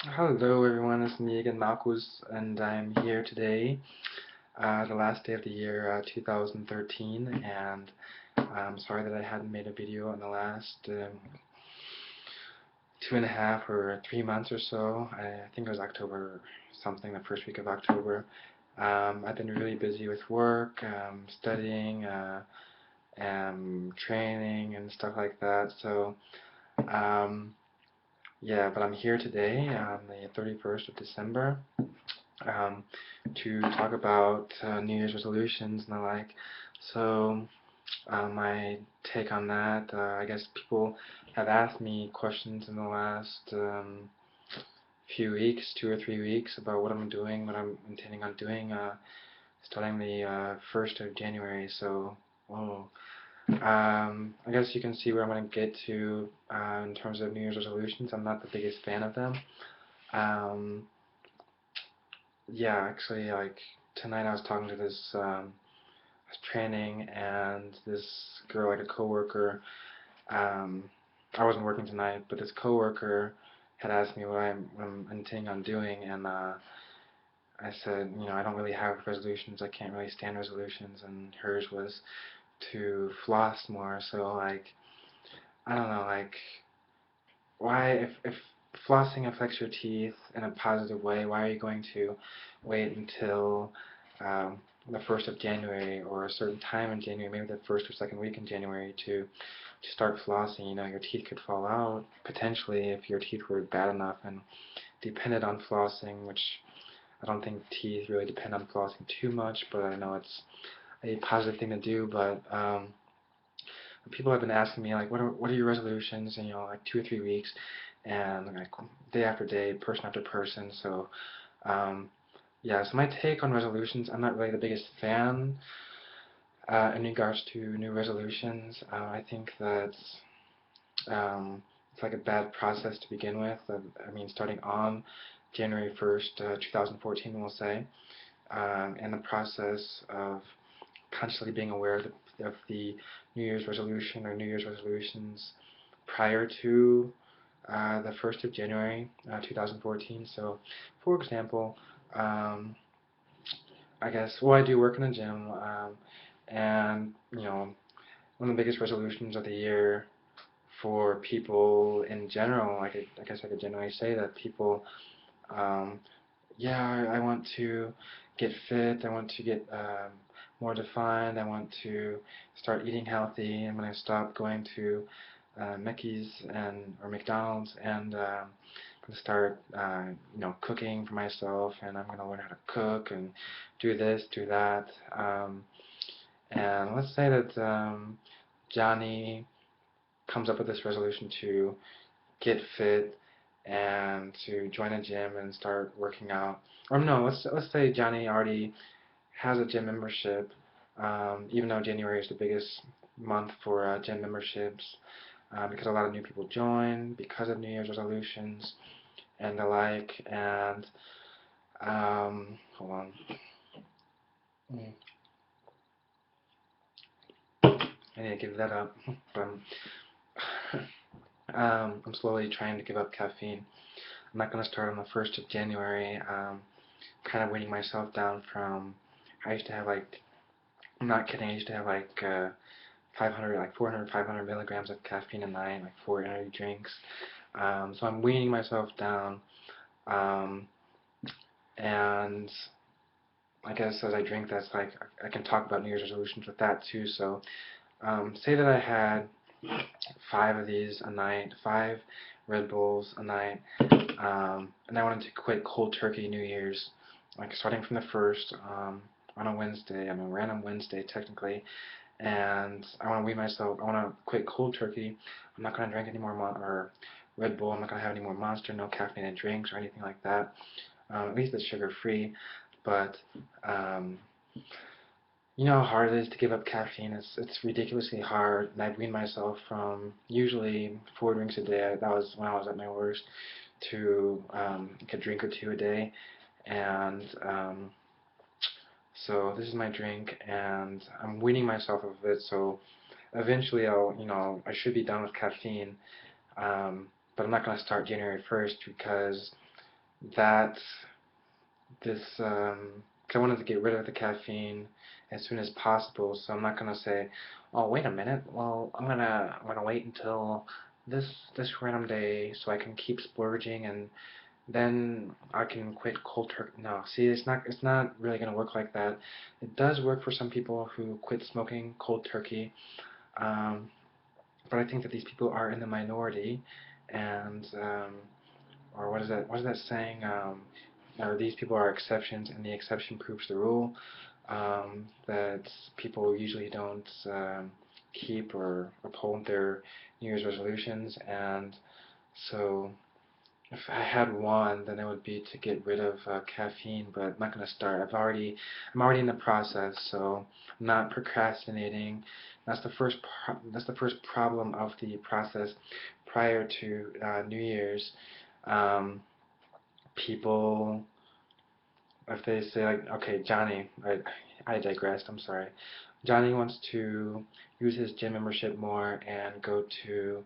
Hello everyone, it's me again, Marcus, and I'm here today, the last day of the year 2013, and I'm sorry that I hadn't made a video in the last 2.5 or 3 months or so. I think it was October something, the first week of October. I've been really busy with work, studying, training, and stuff like that, so um, yeah, but I'm here today on the 31st of December um, to talk about New Year's resolutions and the like. So, my take on that, I guess people have asked me questions in the last few weeks, 2 or 3 weeks, about what I'm doing, what I'm intending on doing, starting the 1st of January. So, oh, I guess you can see where I'm going to get to in terms of New Year's resolutions. I'm not the biggest fan of them. Um, yeah, actually, like tonight I was talking to this I was training, and this girl, like a coworker, um, I wasn't working tonight, but this coworker had asked me what I'm intending on doing, and I said, I don't really have resolutions. I can't really stand resolutions, and hers was to floss more. So like, I don't know, like, why if flossing affects your teeth in a positive way, why are you going to wait until the 1st of January or a certain time in January, maybe the first or second week in January to start flossing? Your teeth could fall out potentially if your teeth were bad enough and depended on flossing, which I don't think teeth really depend on flossing too much, but I know it's a positive thing to do. But people have been asking me like, what are your resolutions? And like 2 or 3 weeks, and like day after day, person after person. So yeah. So my take on resolutions, I'm not really the biggest fan in regards to new resolutions. I think that it's like a bad process to begin with. I mean, starting on January 1st, 2014, we'll say, and the process of constantly being aware of the New Year's resolution or New Year's resolutions prior to the 1st of January 2014. So, for example, um, I guess, well, I do work in a gym, and, one of the biggest resolutions of the year for people in general, I guess I could generally say that people, um, yeah, I want to get fit. I want to get more defined. I want to start eating healthy. I'm going to stop going to Mickey's and or McDonald's, and I'm going to start, cooking for myself. And I'm going to learn how to cook and do this, do that. And let's say that Johnny comes up with this resolution to get fit and to join a gym and start working out. Or no, let's say Johnny already has a gym membership, even though January is the biggest month for gym memberships, because a lot of new people join because of New Year's resolutions and the like. And hold on. I need to give that up. But I'm slowly trying to give up caffeine. I'm not going to start on the 1st of January. Kind of weaning myself down from. I used to have like. I'm not kidding. I used to have like 500, like 400, 500 milligrams of caffeine a night, like 4 energy drinks. So I'm weaning myself down, um, and I guess as I drink, that's like I can talk about New Year's resolutions with that too. So say that I had 5 of these a night, 5 Red Bulls a night, and I wanted to quit cold turkey New Year's, like starting from the first on a Wednesday, on a random Wednesday technically, and I want to wean myself. I want to quit cold turkey. I'm not going to drink any more or Red Bull. I'm not going to have any more Monster, no caffeinated drinks or anything like that. At least it's sugar free. But um, you know how hard it is to give up caffeine. It's ridiculously hard, and I've weaned myself from usually 4 drinks a day. That was when I was at my worst, to like a drink or two a day, and so this is my drink, and I'm weaning myself of it. So eventually, I should be done with caffeine, but I'm not going to start January 1st because that this, 'cause I wanted to get rid of the caffeine as soon as possible, so I'm not gonna say, oh wait a minute, well I'm gonna wait until this random day so I can keep splurging and then I can quit cold turkey. No, see, it's not really gonna work like that. It does work for some people who quit smoking cold turkey, um, but I think that these people are in the minority, and or what is that saying? Or these people are exceptions, and the exception proves the rule. That people usually don't keep or uphold their New Year's resolutions, and so if I had one, then it would be to get rid of caffeine, but I'm not going to start. I'm already in the process, so I'm not procrastinating. That's the first problem of the process prior to New Year's. Um, People, if they say like, okay, Johnny, I digressed. I'm sorry. Johnny wants to use his gym membership more and go to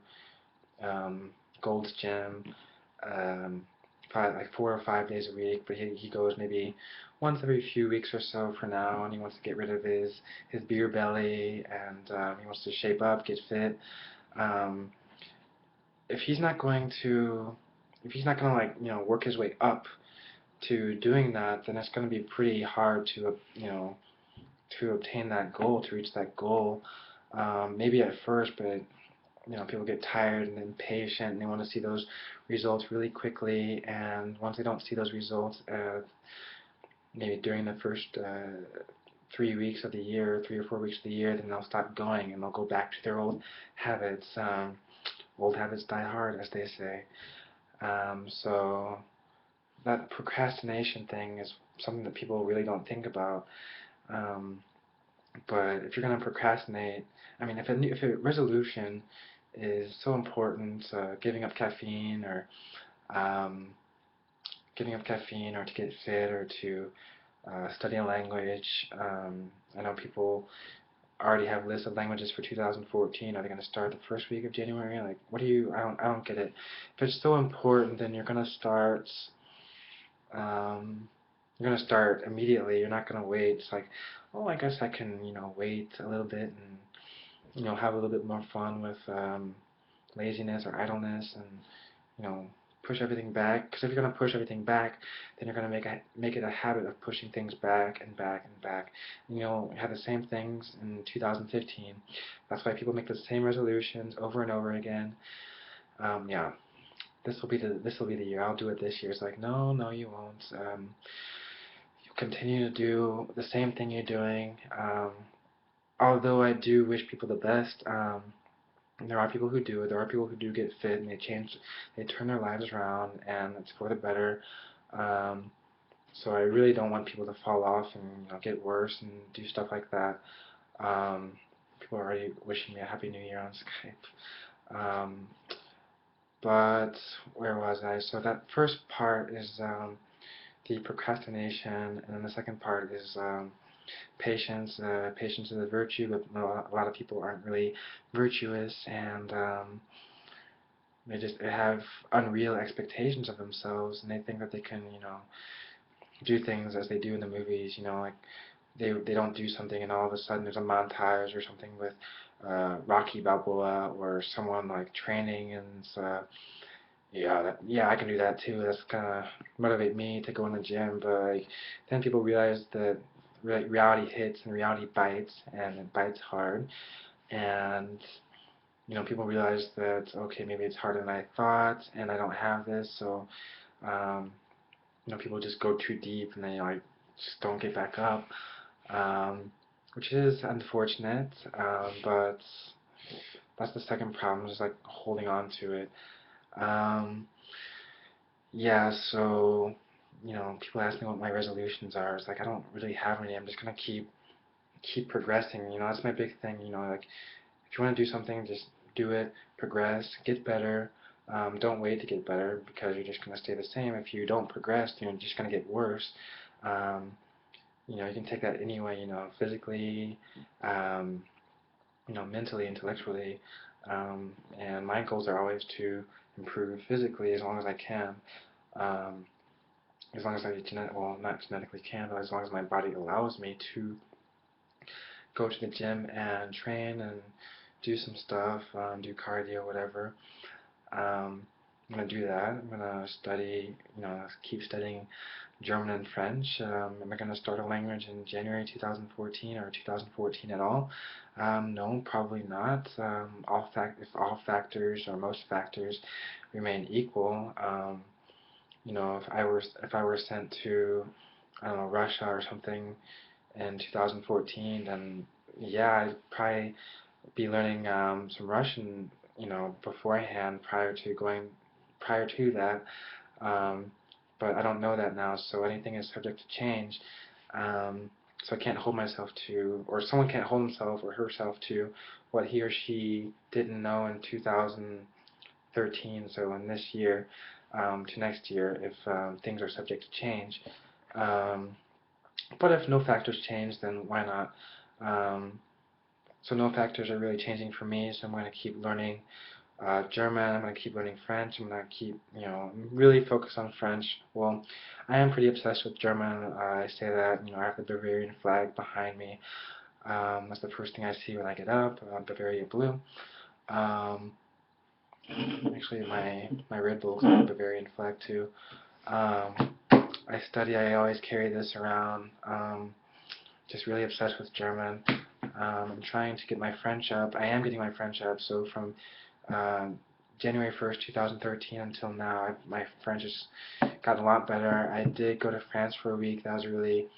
um, Gold's Gym um, like 4 or 5 days a week, but he goes maybe once every few weeks or so for now, and he wants to get rid of his beer belly, and he wants to shape up, get fit. Um, if he's not going to, if he's not going to like work his way up to doing that, then it's going to be pretty hard to to obtain that goal, to reach that goal. Maybe at first, but people get tired and impatient and they want to see those results really quickly, and once they don't see those results maybe during the first 3 weeks of the year, 3 or 4 weeks of the year, then they'll stop going and they'll go back to their old habits. Old habits die hard, as they say. So that procrastination thing is something that people really don't think about. Um, But if you're going to procrastinate, I mean, if a resolution is so important, giving up caffeine or um, to get fit or to study a language, I know people already have lists of languages for 2014. Are they going to start the first week of January? Like, what do you? I don't get it. If it's so important, then you're going to start. Um, you're gonna start immediately. You're not gonna wait. It's like, oh, I guess I can, wait a little bit and, have a little bit more fun with laziness or idleness and, you know, push everything back. Because if you're gonna push everything back, then you're gonna make it a habit of pushing things back and back and back. And you'll have the same things in 2015. That's why people make the same resolutions over and over again. Yeah, this will be the year. I'll do it this year. It's like, no, no, you won't. You continue to do the same thing you're doing. Although I do wish people the best, there are people who do. There are people who do get fit and they turn their lives around, and it's for the better. Um, so I really don't want people to fall off and get worse and do stuff like that. Um, People are already wishing me a happy new year on Skype. But where was I? So that first part is the procrastination, and then the second part is patience. Patience is a virtue, but a lot of people aren't really virtuous, and they have unreal expectations of themselves, and they think that they can, do things as they do in the movies. Like they don't do something, and all of a sudden there's a montage or something with Rocky Balboa or someone like training, and yeah, I can do that too. That's gonna motivate me to go in the gym. But like, then people realize that reality hits and reality bites, and it bites hard. And people realize that okay, maybe it's harder than I thought, and I don't have this. So um, people just go too deep, and they like just don't get back up, which is unfortunate. But that's the second problem, just like holding on to it. Um, Yeah, so, people ask me what my resolutions are. It's like I don't really have any. I'm just gonna keep progressing. That's my big thing. Like if you want to do something, just do it, progress, get better. Don't wait to get better because you're just gonna stay the same. If you don't progress, you're just gonna get worse. Um, you can take that anyway. Physically, um, mentally, intellectually, and my goals are always to improve physically as long as I can. Um, as long as I well, not genetically can, but as long as my body allows me to go to the gym and train and do some stuff, do cardio, whatever. I'm gonna do that. I'm gonna study, keep studying German and French. Am I gonna start a language in January 2014 or 2014 at all? No, probably not. If all factors or most factors remain equal, if I were sent to, I don't know, Russia or something in 2014, then yeah, I'd probably be learning some Russian, beforehand prior to that. Um, but I don't know that now, so anything is subject to change. So I can't hold myself to, or someone can't hold himself or herself to what he or she didn't know in 2013. So in this year to next year, if things are subject to change. Um, but if no factors change, then why not? So no factors are really changing for me, so I'm going to keep learning German, I'm going to keep learning French, I'm going to keep, really focus on French. Well, I am pretty obsessed with German. I say that, I have the Bavarian flag behind me. That's the first thing I see when I get up, Bavaria blue. Um, Actually, my Red Bull's got a Bavarian flag too. I always carry this around. Just really obsessed with German. I'm trying to get my French up. I am getting my French up. So from uh, January 1st, 2013 until now, my French has gotten a lot better. I did go to France for a week. That was really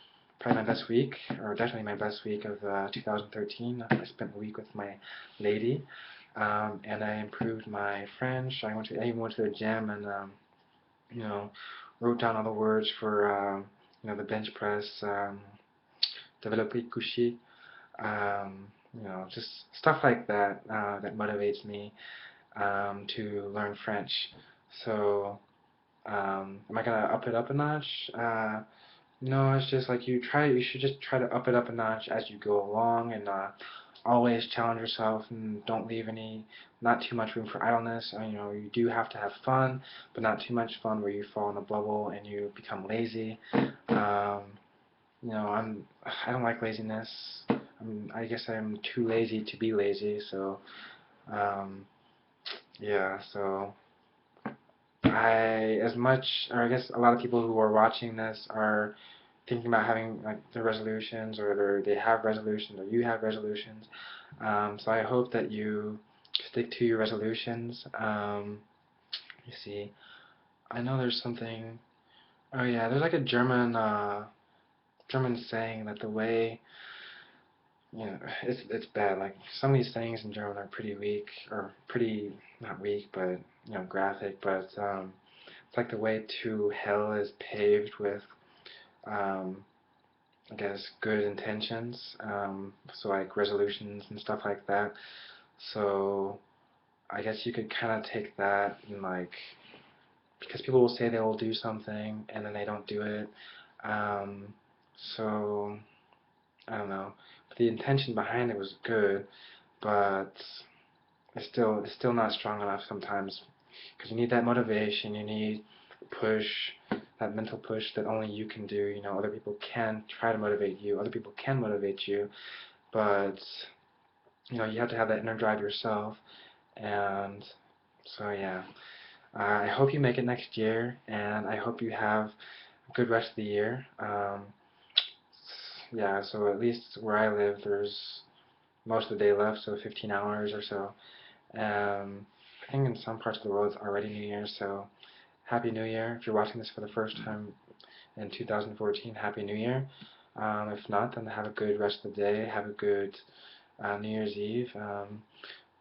probably my best week, or definitely my best week of 2013. I spent a week with my lady, and I improved my French. I even went to the gym and you know wrote down all the words for the bench press, développé couché, just stuff like that that motivates me to learn French. So, am I gonna up it up a notch? No, it's just like you should just try to up it up a notch as you go along, and always challenge yourself, and don't leave not too much room for idleness. You do have to have fun, but not too much fun where you fall in a bubble and you become lazy. I don't like laziness. I guess I'm too lazy to be lazy, so yeah, so I guess a lot of people who are watching this are thinking about having like their resolutions, or they have resolutions, or you have resolutions. So I hope that you stick to your resolutions. You see, I know there's something. Oh yeah, there's like a German saying that the way it's bad. Like some of these things in German are pretty weak, or pretty not weak, but graphic. But it's like the way to hell is paved with um, I guess good intentions. So like resolutions and stuff like that. So I guess you could kind of take that and like, because people will say they will do something and then they don't do it. Um, so I don't know. But the intention behind it was good, but it's still not strong enough sometimes, because you need that motivation, you need push, that mental push that only you can do. Other people can try to motivate you, other people can motivate you, but you have to have that inner drive yourself. And so yeah, I hope you make it next year, and I hope you have a good rest of the year. Yeah, so at least where I live, there's most of the day left, so 15 hours or so. I think in some parts of the world it's already New Year, so Happy New Year. If you're watching this for the first time in 2014, Happy New Year. If not, then have a good rest of the day. Have a good New Year's Eve.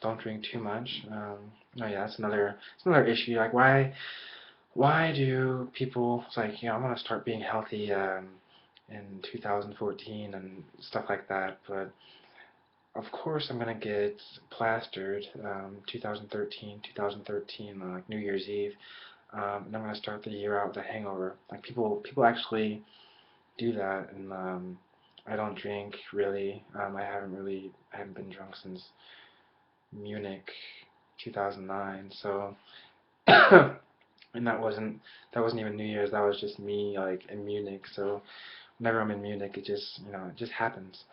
Don't drink too much. Oh yeah, it's another issue. Like why do people? It's like I want to start being healthy in 2014 and stuff like that, but of course I'm gonna get plastered 2013 on like New Year's Eve, and I'm gonna start the year out with a hangover. Like people actually do that, and I don't drink really. I haven't been drunk since Munich 2009. So and that wasn't even New Year's. That was just me like in Munich. So whenever I'm in Munich, it just it just happens.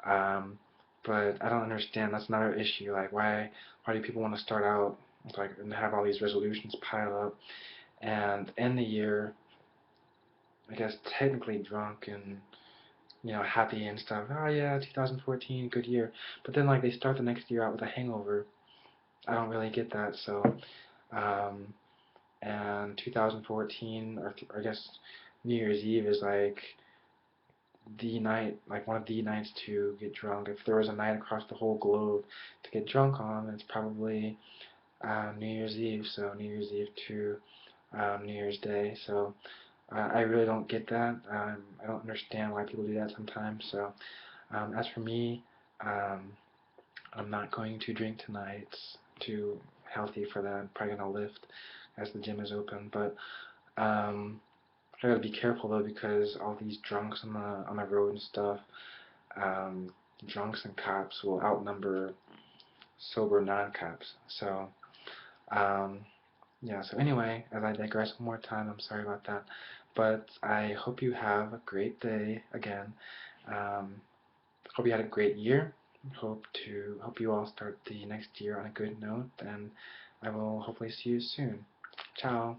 Um, but I don't understand. That's another issue. Like why do people want to start out like and have all these resolutions pile up and end the year, I guess technically drunk and happy and stuff. Oh yeah, 2014, good year. But then like they start the next year out with a hangover. I don't really get that. So um, and 2014, or I guess New Year's Eve is like the night, like one of the nights to get drunk. If there was a night across the whole globe to get drunk on, it's probably New Year's Eve. So New Year's Eve to New Year's Day. So I really don't get that. I don't understand why people do that sometimes. So as for me, um, I'm not going to drink tonight. It's too healthy for that. I'm probably gonna lift as the gym is open, but um, I gotta be careful though because all these drunks on the road and stuff, um, drunks and cops will outnumber sober non-cops. So um, yeah. So anyway, as I digress one more time, I'm sorry about that, but I hope you have a great day again. Um, hope you had a great year. Hope you all start the next year on a good note, and I will hopefully see you soon. Ciao.